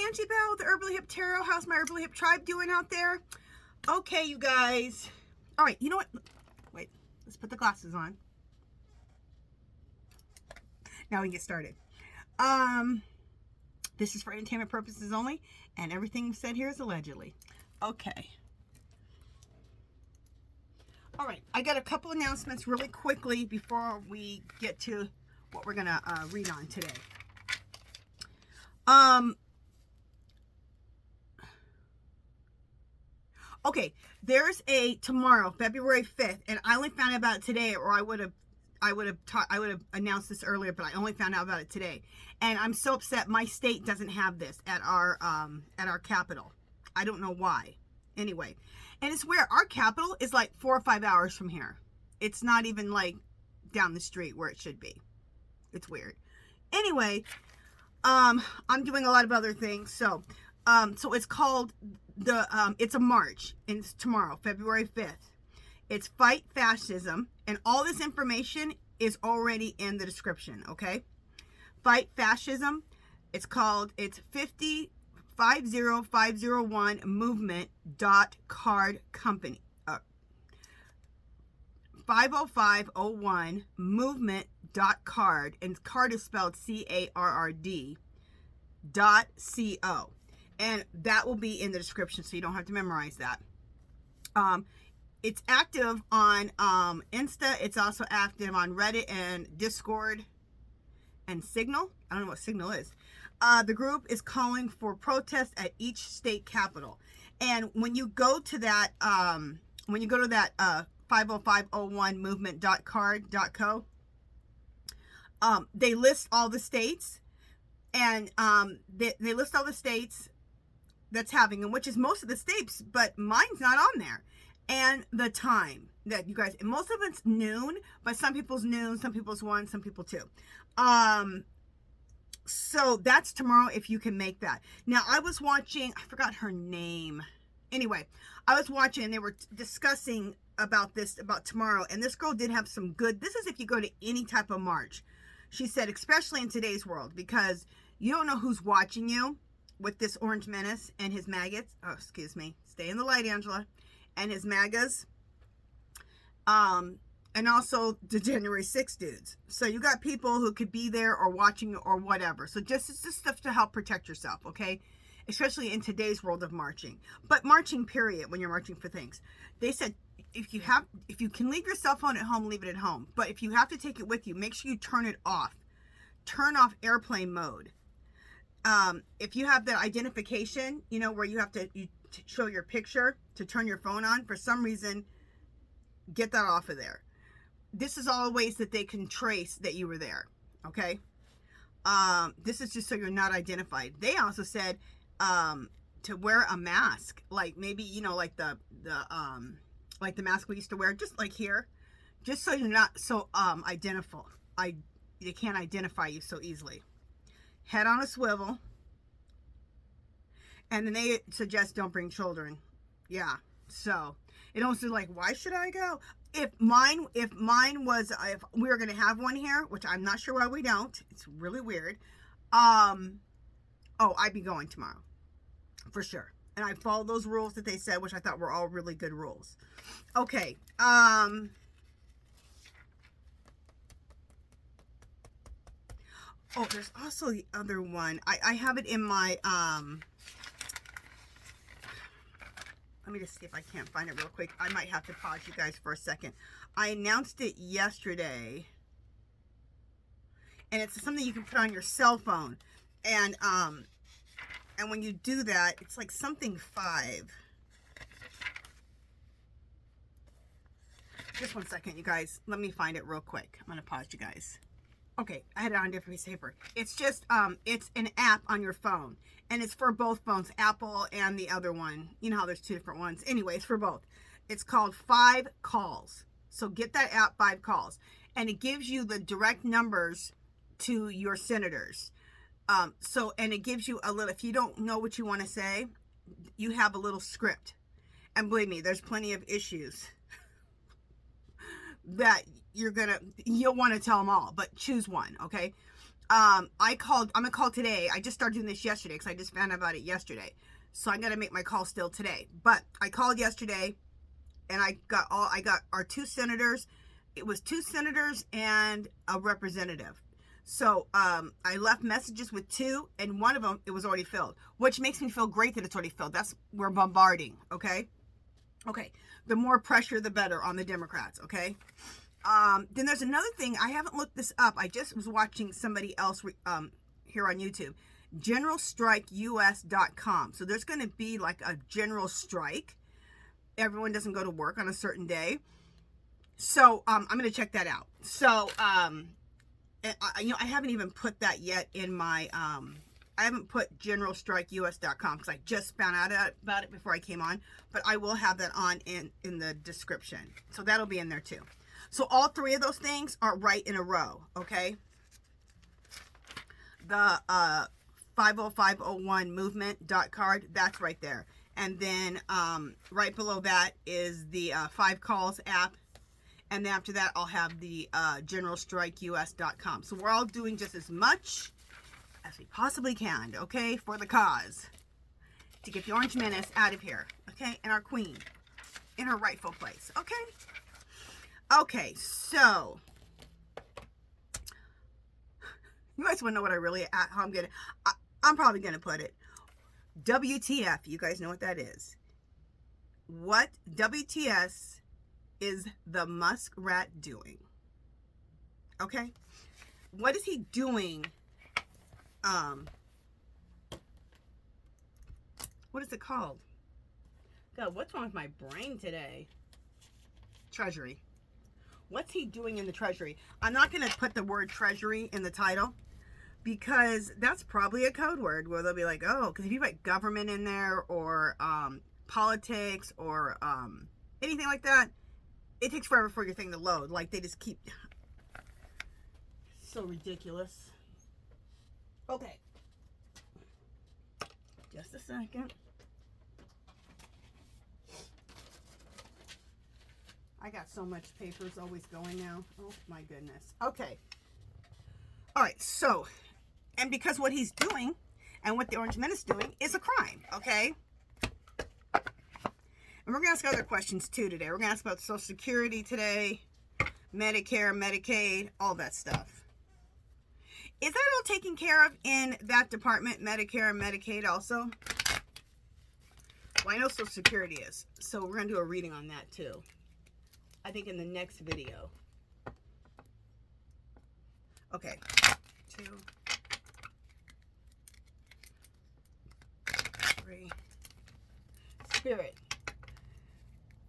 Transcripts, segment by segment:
Angie Bell, the Herbally Hip Tarot. How's my Herbally Hip tribe doing out there? Okay, you guys. All right, you know what? Wait, let's put the glasses on. Now we can get started. This is for entertainment purposes only, and everything said here is allegedly. Okay. All right, I got a couple announcements really quickly before we get to what we're gonna read on today. Okay, there's a tomorrow, February 5th, and I only found out about it today, or I would have announced this earlier, but I only found out about it today. And I'm so upset my state doesn't have this at our capital. I don't know why. Anyway, and it's where our capital is like 4 or 5 hours from here. It's not even like down the street where it should be. It's weird. Anyway, I'm doing a lot of other things. So it's called it's a march, and it's tomorrow, February 5th. It's Fight Fascism, and all this information is already in the description, okay? Fight Fascism. It's 50501 movement.card company. 50501 movement.card, and card is spelled CARRD .co. And that will be in the description, so you don't have to memorize that. It's active on Insta. It's also active on Reddit and Discord and Signal. I don't know what Signal is. The group is calling for protests at each state capital. And when you go to that, 50501 movement.card.co, they list all the states, and they list all the states that's having, and which is most of the states, but mine's not on there. And the time that you guys, and most of it's noon, but some people's noon, some people's 1, some people 2. So that's tomorrow if you can make that. Now I was watching, I forgot her name. Anyway, I was watching and they were discussing about this, about tomorrow, and this girl did have some good, this is if you go to any type of march. She said, especially in today's world, because you don't know who's watching you with this orange menace and his maggots. Oh, excuse me. Stay in the light, Angela. And his MAGAs. And also the January 6th dudes. So you got people who could be there or watching or whatever. So it's just stuff to help protect yourself, okay? Especially in today's world of marching. But marching, period, when you're marching for things. They said, if you can leave your cell phone at home, leave it at home. But if you have to take it with you, make sure you turn it off. Turn off airplane mode. If you have that identification, you know, where you have to show your picture to turn your phone on, for some reason, get that off of there. This is all ways that they can trace that you were there, okay? This is just so you're not identified. They also said to wear a mask, like maybe, you know, like the mask we used to wear, just like here, just so you're not so they can't identify you so easily. Head on a swivel. And then they suggest don't bring children. Yeah. So it also like, why should I go? If we were going to have one here, which I'm not sure why we don't. It's really weird. I'd be going tomorrow for sure. And I followed those rules that they said, which I thought were all really good rules. Okay. Oh, there's also the other one. I have it in my, let me just see if I can't find it real quick. I might have to pause you guys for a second. I announced it yesterday. And it's something you can put on your cell phone. And when you do that, it's like something 5. Just one second, you guys. Let me find it real quick. I'm going to pause you guys. Okay, I had it on a different piece of paper. It's just, it's an app on your phone. And it's for both phones, Apple and the other one. You know how there's 2 different ones. Anyway, it's for both. It's called 5 Calls. So get that app, 5 Calls. And it gives you the direct numbers to your senators. And it gives you a little, if you don't know what you want to say, you have a little script. And believe me, there's plenty of issues that you'll want to tell them all, but choose one, okay? I'm gonna call today. I just started doing this yesterday because I just found out about it yesterday. So I'm gonna make my call still today. But I called yesterday and I got our 2 senators. It was 2 senators and a representative. So I left messages with 2, and one of them, it was already filled, which makes me feel great that it's already filled. We're bombarding, okay? Okay, the more pressure, the better on the Democrats, okay? Then there's another thing. I haven't looked this up. I just was watching somebody else here on YouTube. GeneralStrikeUS.com. So there's going to be like a general strike. Everyone doesn't go to work on a certain day. So I'm going to check that out. So, I haven't even put that yet in my, I haven't put GeneralStrikeUS.com because I just found out about it before I came on. But I will have that on in the description. So that'll be in there too. So all 3 of those things are right in a row, okay? The 50501 movement.card, that's right there. And then right below that is the 5 calls app. And then after that, I'll have the GeneralStrikeUS.com. So we're all doing just as much as we possibly can, okay, for the cause. To get the Orange Menace out of here, okay? And our queen in her rightful place, okay? Okay, so you guys want to know what how I'm probably going to put it. WTF, you guys know what that is. What WTS is the Musk rat doing? Okay? What is he doing? What is it called? God, what's wrong with my brain today? Treasury. What's he doing in the Treasury? I'm not going to put the word Treasury in the title because that's probably a code word where they'll be like, oh, because if you put government in there or politics or anything like that, it takes forever for your thing to load. Like, they just keep... So ridiculous. Okay. Just a second. I got so much papers always going now. Oh, my goodness. Okay. All right, so... And because what he's doing and what the Orange Menace is doing is a crime, okay? And we're going to ask other questions, too, today. We're going to ask about Social Security today, Medicare, Medicaid, all that stuff. Is that all taken care of in that department, Medicare and Medicaid also? Well, I know Social Security is. So we're going to do a reading on that, too. I think in the next video. Okay. 2, 3. Spirit.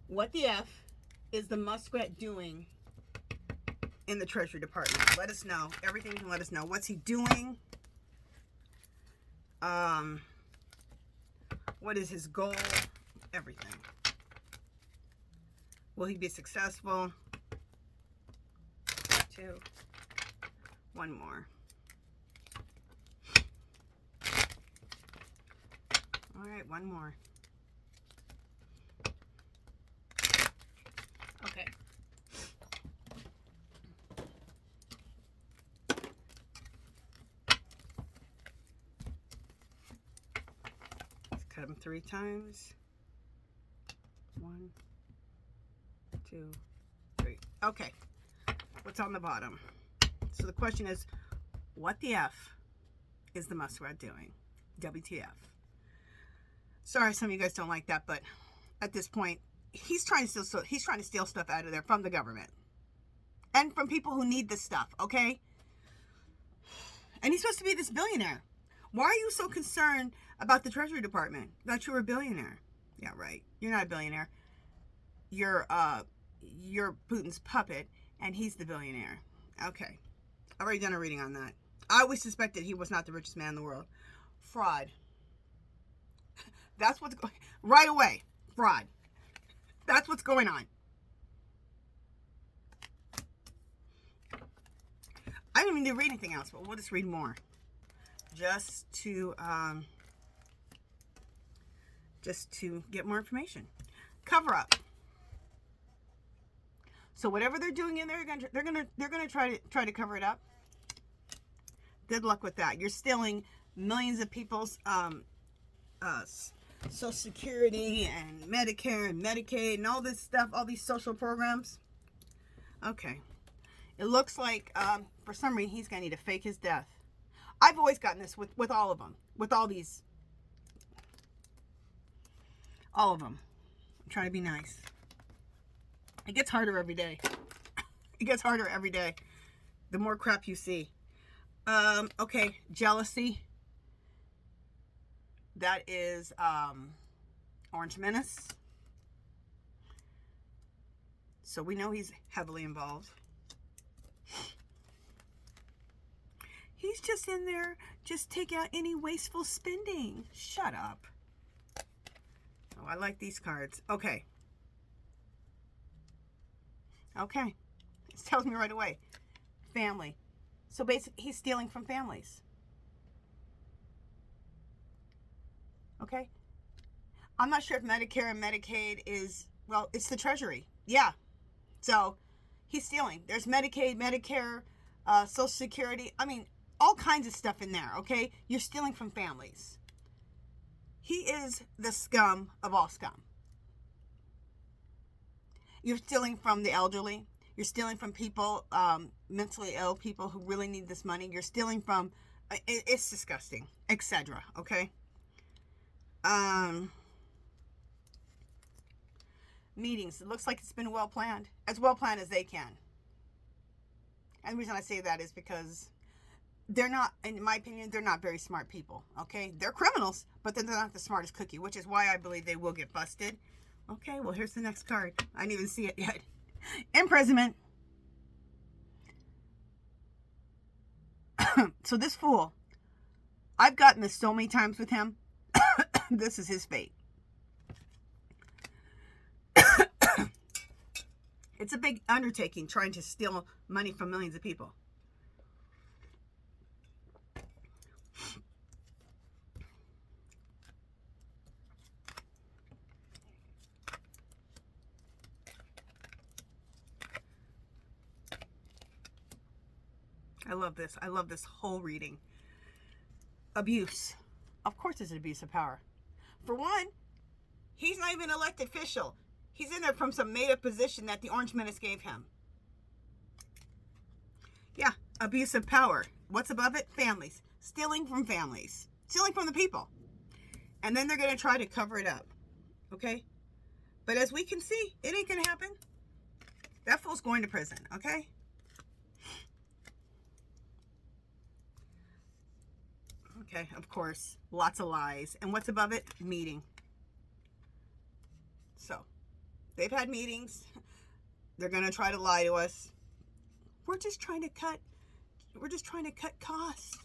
What the F is the muskrat doing in the Treasury Department? Let us know. Everything you can let us know. What's he doing? What is his goal? Everything. Will he be successful? 2. 1 more. All right, 1 more. Okay. Let's cut them 3 times. 1, 2, 3. Okay. What's on the bottom? So the question is, what the F is the muskrat doing? WTF. Sorry, some of you guys don't like that, but at this point, he's trying to steal stuff out of there from the government and from people who need this stuff, okay? And he's supposed to be this billionaire. Why are you so concerned about the Treasury Department? That you're a billionaire. Yeah, right. You're not a billionaire. You're Putin's puppet, and he's the billionaire. Okay. I've already done a reading on that. I always suspected he was not the richest man in the world. Fraud. That's what's going... Right away. Fraud. That's what's going on. I don't even need to read anything else, but we'll just read more. Just to get more information. Cover up. So whatever they're doing in there, they're gonna try to cover it up. Good luck with that. You're stealing millions of people's Social Security and Medicare and Medicaid and all this stuff, all these social programs. Okay. It looks like for some reason he's going to need to fake his death. I've always gotten this with all of them. With all these. All of them. I'm trying to be nice. It gets harder every day. It gets harder every day. The more crap you see. Okay. Jealousy. That is Orange Menace. So we know he's heavily involved. He's just in there, just take out any wasteful spending. Shut up. Oh, I like these cards. Okay. Okay. It tells me right away. Family. So basically, he's stealing from families. Okay. I'm not sure if Medicare and Medicaid is, well, it's the Treasury. Yeah. So he's stealing. There's Medicaid, Medicare, Social Security. I mean, all kinds of stuff in there, okay? You're stealing from families. He is the scum of all scum. You're stealing from the elderly. You're stealing from people, mentally ill people who really need this money. You're stealing from, it's disgusting, etc., okay? Meetings. It looks like it's been well planned. As well planned as they can. And the reason I say that is because they're not, in my opinion, they're not very smart people. Okay? They're criminals, but they're not the smartest cookie, which is why I believe they will get busted. Okay, well, here's the next card. I didn't even see it yet. Imprisonment. So this fool, I've gotten this so many times with him. This is his fate. It's a big undertaking trying to steal money from millions of people. I love this. I love this whole reading. Abuse. Of course it's an abuse of power. For one, he's not even an elected official. He's in there from some made-up position that the Orange Menace gave him. Yeah, abuse of power. What's above it? Families. Stealing from families. Stealing from the people. And then they're going to try to cover it up. Okay? But as we can see, it ain't going to happen. That fool's going to prison. Okay? Okay, of course. Lots of lies. And what's above it? Meeting. So, they've had meetings. They're going to try to lie to us. We're just trying to cut costs.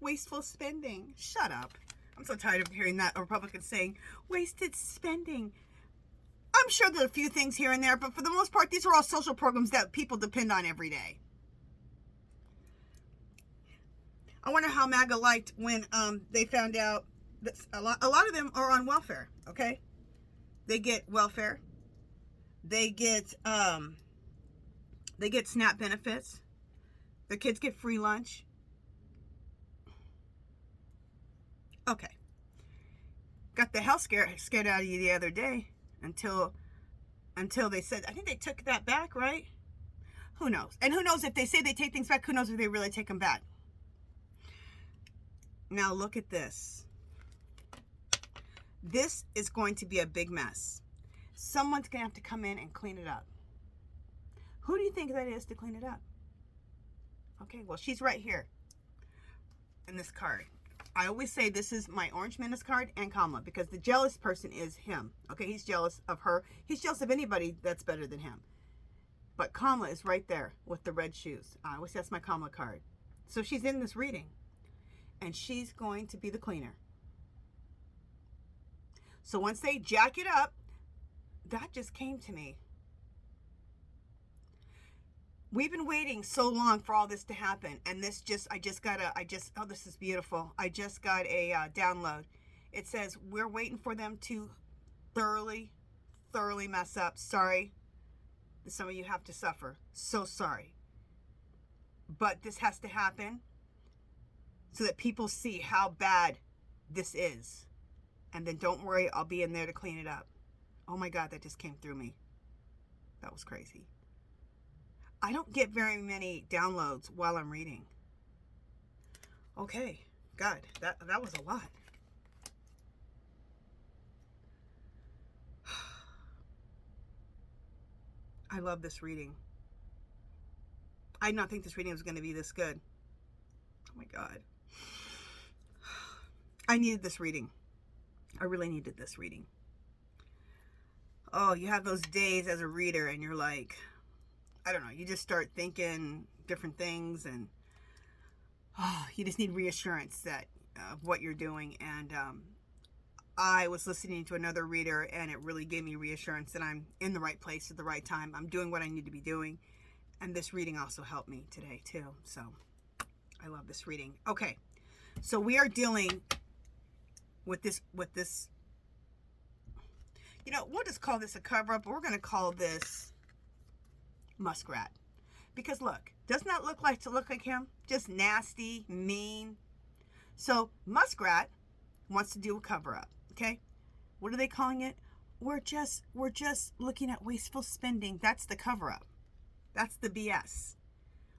Wasteful spending. Shut up. I'm so tired of hearing that Republicans saying wasted spending. I'm sure there are a few things here and there, but for the most part, these are all social programs that people depend on every day. I wonder how MAGA liked when they found out that a lot of them are on welfare, okay? They get welfare. They get SNAP benefits. Their kids get free lunch. Okay. Got the health scared out of you the other day until they said, I think they took that back, right? Who knows? And who knows if they say they take things back, who knows if they really take them back? Now look at this. This is going to be a big mess. Someone's going to have to come in and clean it up. Who do you think that is to clean it up? Okay, well, she's right here in this card. I always say this is my Orange Menace card and Kamala because the jealous person is him. Okay, he's jealous of her. He's jealous of anybody that's better than him. But Kamala is right there with the red shoes. I always say that's my Kamala card. So she's in this reading. And she's going to be the cleaner. So once they jack it up, that just came to me. We've been waiting so long for all this to happen. And this just, oh, this is beautiful. I just got a download. It says, we're waiting for them to thoroughly mess up. Sorry. Some of you have to suffer. So sorry. But this has to happen. so that people see how bad this is. And then don't worry, I'll be in there to clean it up. Oh my God, that just came through me. That was crazy. I don't get very many downloads while I'm reading. Okay, God, that was a lot. I love this reading. I did not think this reading was going to be this good. Oh my God. I needed this reading. I really needed this reading. Oh, you have those days as a reader and you're like, I don't know, you just start thinking different things, and you just need reassurance that of what you're doing. And I was listening to another reader, and it really gave me reassurance that I'm in the right place at the right time. I'm doing what I need to be doing. And this reading also helped me today too. So I love this reading. Okay, so we are dealing with this, you know, we'll just call this a cover-up, but we're going to call this Muskrat. Because look, doesn't that look like him? Just nasty, mean. So Muskrat wants to do a cover-up, okay? What are they calling it? We're just looking at wasteful spending. That's the cover-up. That's the BS.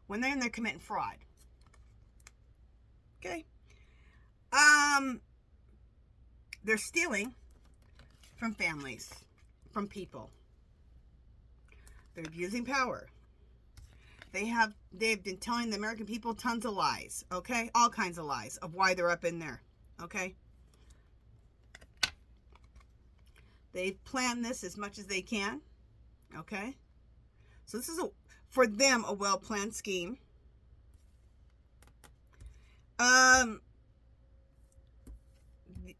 When they're in there committing fraud. Okay? They're stealing from families, from people. They're abusing power. They've been telling the American people tons of lies, okay? All kinds of lies of why they're up in there, okay? They've planned this as much as they can, okay? So this is, for them, a well-planned scheme.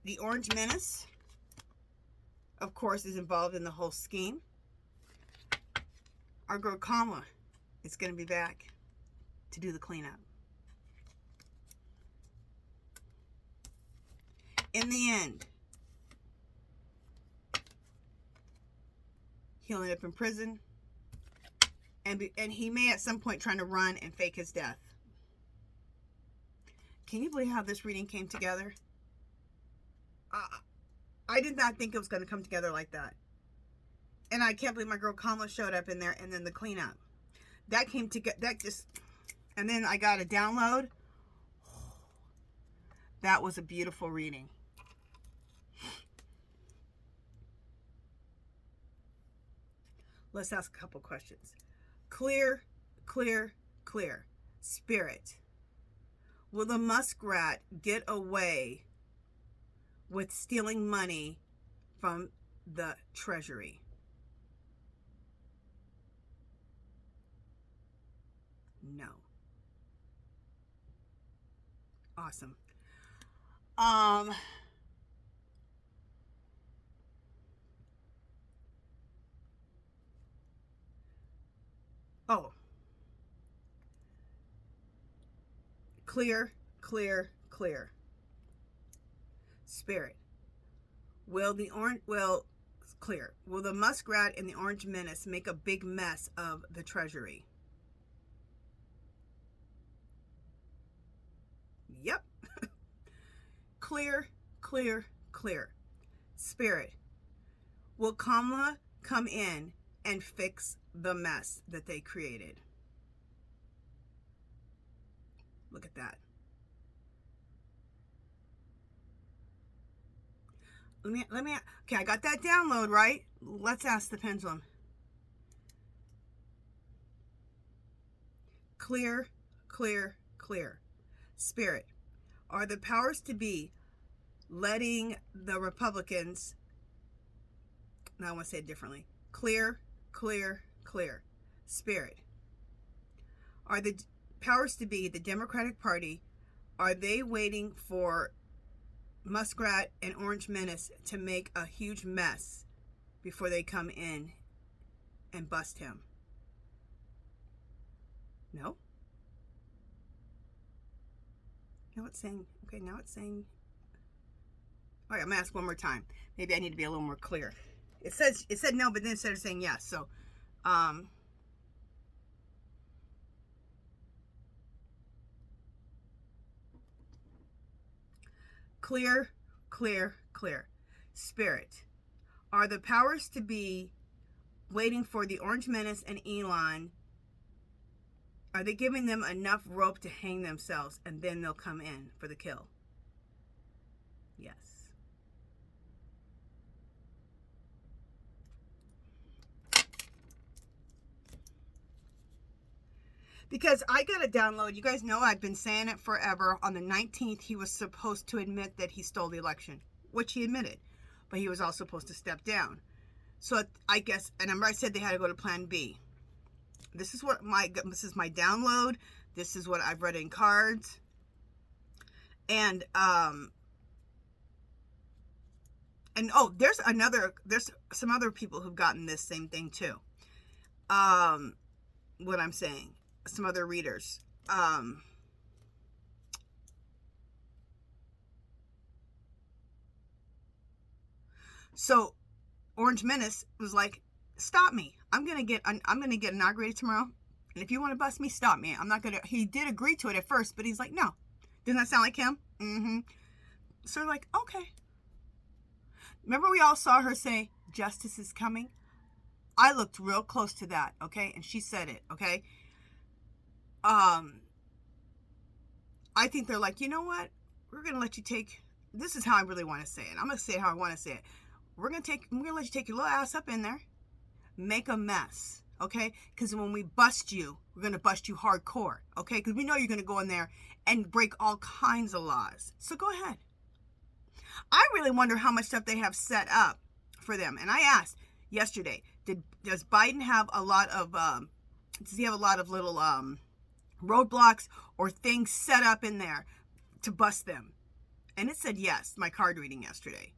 The Orange Menace, of course, is involved in the whole scheme. Our girl Kamala is going to be back to do the cleanup. In the end, he'll end up in prison, and he may at some point trying to run and fake his death. Can you believe how this reading came together? I did not think it was going to come together like that. And I can't believe my girl Kamala showed up in there, and then the cleanup. That came together, and then I got a download. That was a beautiful reading. Let's ask a couple questions. Clear, clear, clear. Spirit. Will the muskrat get away with stealing money from the Treasury? No. Awesome. Oh. Clear, clear, clear. Spirit. Will the muskrat and the Orange Menace make a big mess of the Treasury? Yep. Clear, clear, clear. Spirit. Will Kamala come in and fix the mess that they created? Look at that. Let me, okay, I got that download, right? Let's ask the pendulum. Clear, clear, clear. Spirit, are the powers to be letting the Republicans, now I want to say it differently. Clear, clear, clear. Spirit, are the powers to be, the Democratic Party, are they waiting for Muskrat and Orange Menace to make a huge mess before they come in and bust him? No? Now it's saying, okay, now it's saying, all right, I'm going to ask one more time. Maybe I need to be a little more clear. It said no, but then it started saying yes. So, clear, clear, clear. Spirit, are the powers to be waiting for the Orange Menace and Elon? Are they giving them enough rope to hang themselves and then they'll come in for the kill? Yes. Because I got a download. You guys know I've been saying it forever. On the 19th, he was supposed to admit that he stole the election, which he admitted. But he was also supposed to step down. So I guess, and I said they had to go to Plan B. This is my download. This is what I've read in cards. And oh, there's some other people who've gotten this same thing too. What I'm saying. Some other readers. So Orange Menace was like, stop me. I'm gonna get inaugurated tomorrow. And if you want to bust me, stop me. I'm not gonna. He did agree to it at first, but he's like, no. Doesn't that sound like him? Mm-hmm. So we're like, okay. Remember we all saw her say, justice is coming? I looked real close to that, okay? And she said it, okay? I think they're like, you know what? We're going to let you take, this is how I really want to say it. I'm going to say it how I want to say it. We're going to let you take your little ass up in there, make a mess, okay? Because when we bust you, we're going to bust you hardcore, okay? Because we know you're going to go in there and break all kinds of laws. So go ahead. I really wonder how much stuff they have set up for them. And I asked yesterday, does Biden have a lot of, does he have a lot of little, roadblocks or things set up in there to bust them? And it said yes, my card reading yesterday.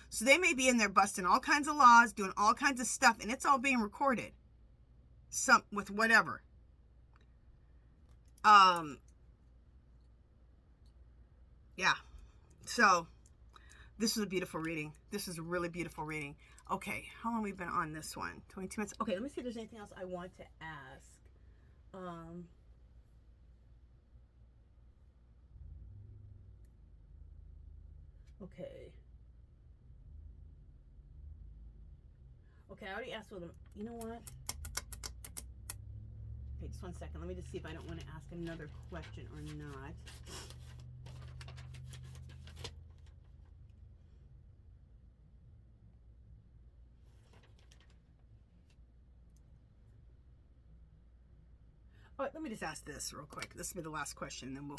So they may be in there busting all kinds of laws, doing all kinds of stuff, and it's all being recorded. With whatever. Yeah. So this is a beautiful reading. This is a really beautiful reading. Okay, how long have we been on this one? 22 minutes. Okay, let me see if there's anything else I want to ask. Okay. Okay, I already asked for them. You know what? Okay, just 1 second. Let me just see if I don't want to ask another question or not. All right, let me just ask this real quick. This will be the last question, then we'll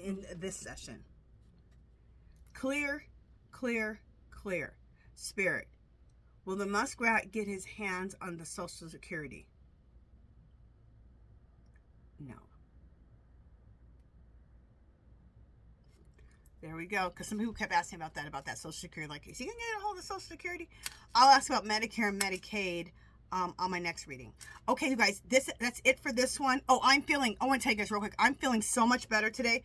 end this session. Clear, clear, clear. Spirit, will the muskrat get his hands on the Social Security? No. There we go. Because some people kept asking about that Social Security. Like, is he going to get a hold of Social Security? I'll ask about Medicare and Medicaid on my next reading. Okay, you guys, that's it for this one. Oh, I want to tell you guys real quick. I'm feeling so much better today.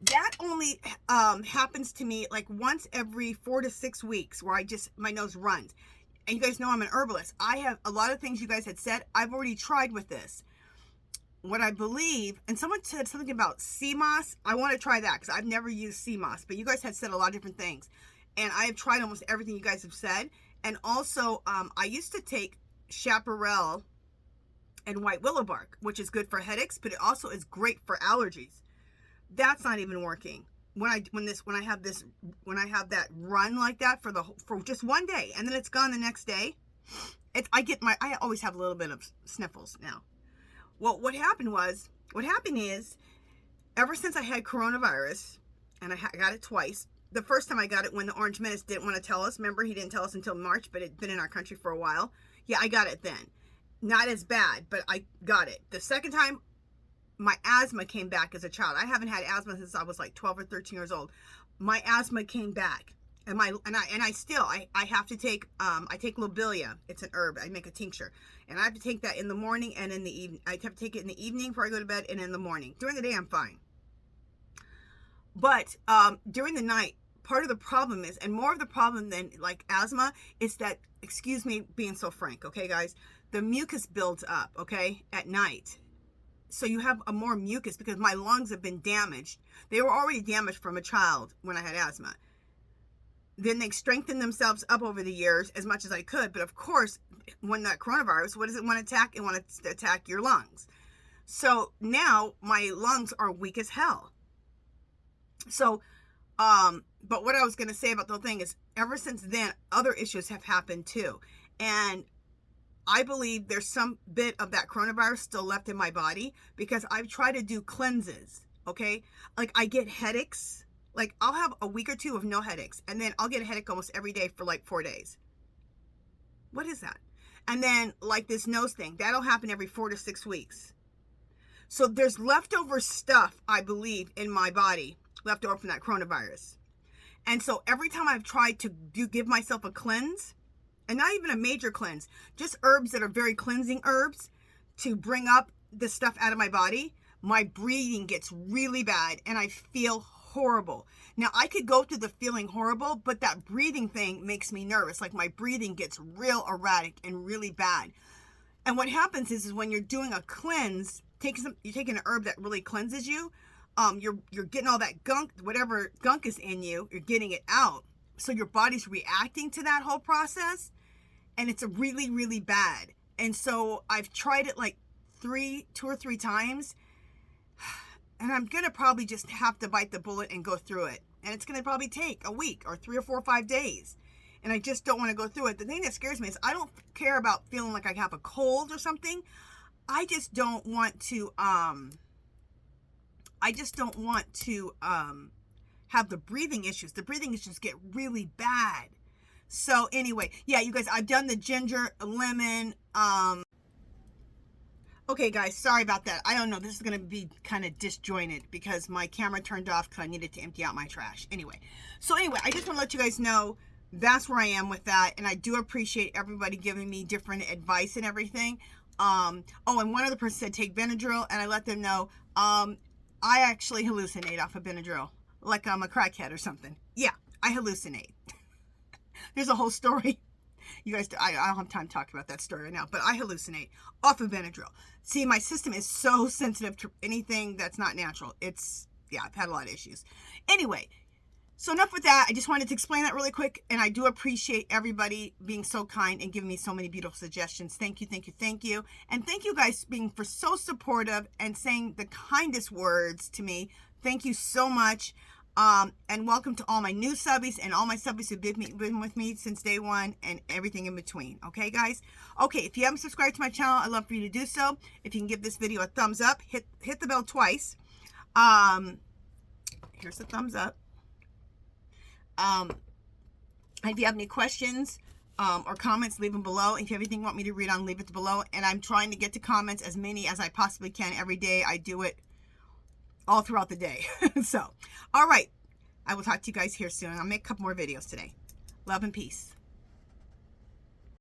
That only happens to me like once every 4 to 6 weeks where my nose runs. And you guys know I'm an herbalist. I have a lot of things you guys had said I've already tried with this. What I believe, and someone said something about sea moss. I want to try that because I've never used sea moss. But you guys had said a lot of different things. And I have tried almost everything you guys have said. And also, I used to take chaparral and white willow bark, which is good for headaches, but it also is great for allergies. That's not even working. When I have that run like that for just one day, and then it's gone the next day, I always have a little bit of sniffles now. Well, what happened is, ever since I had coronavirus, and I got it twice. The first time I got it when the Orange Menace didn't want to tell us. Remember, he didn't tell us until March, but it'd been in our country for a while. Yeah, I got it then. Not as bad, but I got it. The second time, my asthma came back as a child. I haven't had asthma since I was like 12 or 13 years old. My asthma came back. And I have to take, I take lobelia. It's an herb. I make a tincture. And I have to take that in the morning and in the evening. I have to take it in the evening before I go to bed and in the morning. During the day, I'm fine. But during the night, part of the problem is, and more of the problem than like asthma, is that, excuse me being so frank, okay, guys, the mucus builds up, okay, at night. so you have a more mucus because my lungs have been damaged. They were already damaged from a child when I had asthma. Then they strengthened themselves up over the years as much as I could. But of course, when that coronavirus, what does it want to attack? It wants to attack your lungs. So now my lungs are weak as hell. So, but what I was going to say about the whole thing is ever since then, other issues have happened too. And I believe there's some bit of that coronavirus still left in my body because I've tried to do cleanses. Okay. Like I get headaches. Like I'll have a week or two of no headaches, and then I'll get a headache almost every day for like 4 days. What is that? And then like this nose thing, that'll happen every 4 to 6 weeks. So there's leftover stuff, I believe, in my body, left over from that coronavirus. And so every time I've tried to give myself a cleanse, and not even a major cleanse, just herbs that are very cleansing herbs to bring up the stuff out of my body, my breathing gets really bad and I feel horrible. Now I could go through the feeling horrible, but that breathing thing makes me nervous. Like my breathing gets real erratic and really bad. And what happens is when you're doing a cleanse, you're taking an herb that really cleanses you. You're getting all that gunk, whatever gunk is in you, you're getting it out. So your body's reacting to that whole process, and it's really, really bad. And so I've tried it like 2 or 3 times. And I'm going to probably just have to bite the bullet and go through it. And it's going to probably take a week or 3 or 4 or 5 days. And I just don't want to go through it. The thing that scares me is I don't care about feeling like I have a cold or something. I just don't want to, have the breathing issues. The breathing issues get really bad. So anyway, yeah, you guys, I've done the ginger, lemon, okay, guys, sorry about that. I don't know. This is going to be kind of disjointed because my camera turned off because I needed to empty out my trash. Anyway, I just want to let you guys know that's where I am with that. And I do appreciate everybody giving me different advice and everything. Oh, and one other person said take Benadryl, and I let them know I actually hallucinate off of Benadryl, like I'm a crackhead or something. Yeah, I hallucinate. There's a whole story. You guys, I don't have time to talk about that story right now, but I hallucinate off of Benadryl. See, my system is so sensitive to anything that's not natural. Yeah, I've had a lot of issues. Anyway, so enough with that. I just wanted to explain that really quick, and I do appreciate everybody being so kind and giving me so many beautiful suggestions. Thank you, thank you, thank you. And thank you guys being so supportive and saying the kindest words to me. Thank you so much. And welcome to all my new subbies and all my subbies who've been with me since day one and everything in between. Okay, guys? Okay, if you haven't subscribed to my channel, I'd love for you to do so. If you can give this video a thumbs up, hit the bell twice. Here's the thumbs up. If you have any questions or comments, leave them below. If you have anything you want me to read on, leave it below. And I'm trying to get to comments as many as I possibly can every day. I do it all throughout the day. So, all right. I will talk to you guys here soon. I'll make a couple more videos today. Love and peace.